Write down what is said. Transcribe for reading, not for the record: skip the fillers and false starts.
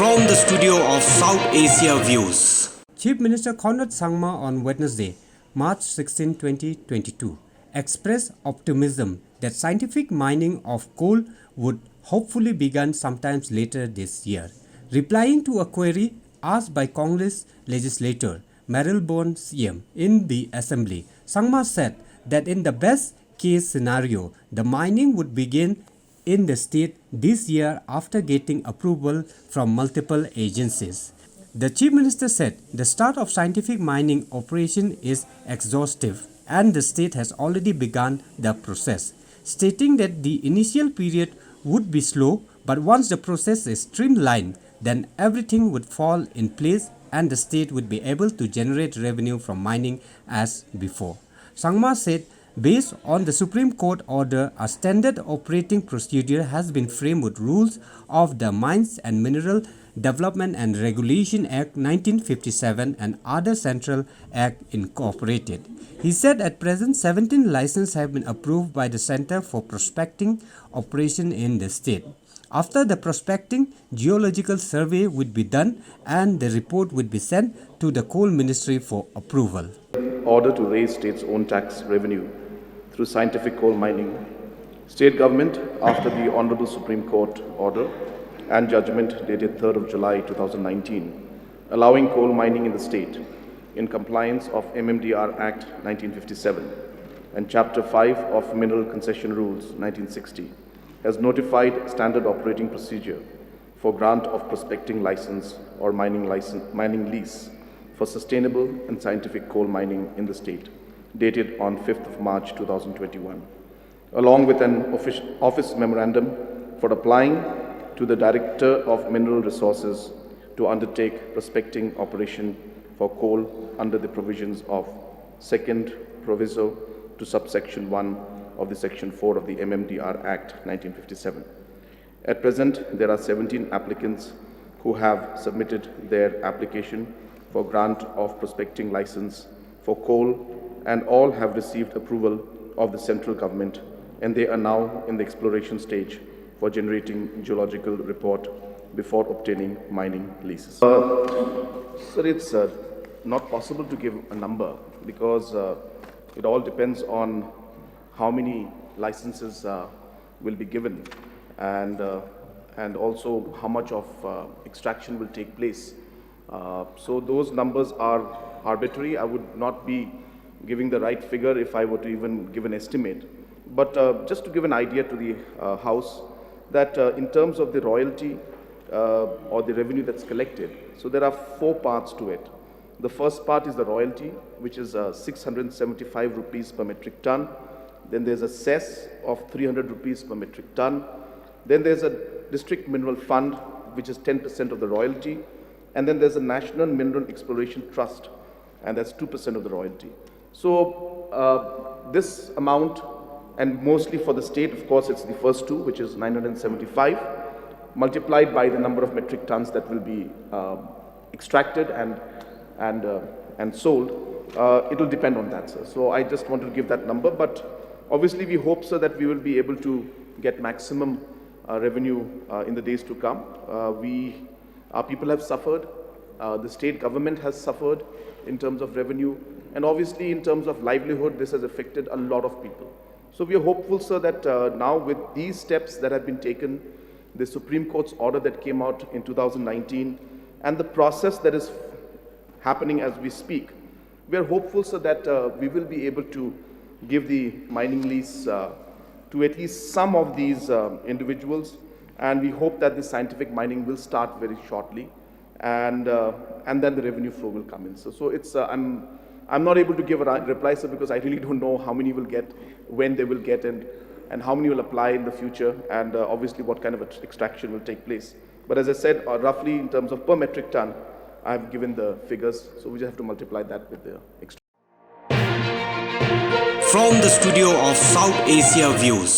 From the studio of South Asia Views. Chief Minister Conrad on Wednesday, March 16, 2022, expressed optimism that scientific mining of coal would hopefully begin sometime later this year. Replying to a query asked by Congress legislator Marylebone CM in the Assembly, Sangma said that in the best case scenario, the mining would begin in the state this year after getting approval from multiple agencies. The Chief Minister said the start of scientific mining operation is exhaustive and the state has already begun the process, stating that the initial period would be slow, but once the process is streamlined, then everything would fall in place and the state would be able to generate revenue from mining as before. Sangma said based on the Supreme Court order, a standard operating procedure has been framed with rules of the Mines and Mineral Development and Regulation Act 1957 and other Central Act incorporated. He said at present 17 licenses have been approved by the Center for Prospecting Operation in the state. After the prospecting, geological survey would be done and the report would be sent to the Coal Ministry for approval. Order to raise state's own tax revenue through scientific coal mining. State government, after the Honorable Supreme Court order and judgment dated 3rd of July 2019, allowing coal mining in the state in compliance of MMDR Act 1957 and Chapter 5 of Mineral Concession Rules 1960, has notified standard operating procedure for grant of prospecting license or mining lease for sustainable and scientific coal mining in the state, dated on 5th of March 2021, along with an office memorandum for applying to the Director of Mineral Resources to undertake prospecting operation for coal under the provisions of 2nd Proviso to subsection 1 of the Section 4 of the MMDR Act 1957. At present, there are 17 applicants who have submitted their application for grant of prospecting license for coal, and all have received approval of the central government, and they are now in the exploration stage for generating geological report before obtaining mining leases. Sir, it's not possible to give a number because it all depends on how many licenses will be given and also how much of extraction will take place. So those numbers are arbitrary. I would not be giving the right figure if I were to even give an estimate. But just to give an idea to the House, that in terms of the royalty or the revenue that's collected, so there are 4 parts to it. The first part is the royalty, which is 675 rupees per metric ton. Then there's a cess of 300 rupees per metric ton. Then there's a district mineral fund, which is 10% of the royalty. And then there's a National Mineral Exploration Trust, and that's 2% of the royalty. So this amount, and mostly for the state, of course, it's the first 2, which is 975, multiplied by the number of metric tons that will be extracted and sold. It will depend on that, sir. So I just wanted to give that number, but obviously we hope, sir, that we will be able to get maximum revenue in the days to come. Our people have suffered, the state government has suffered in terms of revenue, and obviously in terms of livelihood, this has affected a lot of people. So we are hopeful, sir, that now with these steps that have been taken, the Supreme Court's order that came out in 2019, and the process that is happening as we speak, we are hopeful, sir, that we will be able to give the mining lease to at least some of these individuals, and we hope that the scientific mining will start very shortly, and then the revenue flow will come in. So it's I'm not able to give a reply, sir, because I really don't know how many will get, when they will get, and how many will apply in the future, and obviously what kind of extraction will take place. But as I said, roughly in terms of per metric ton, I have given the figures, so we just have to multiply that with the extraction. From the studio of South Asia Views.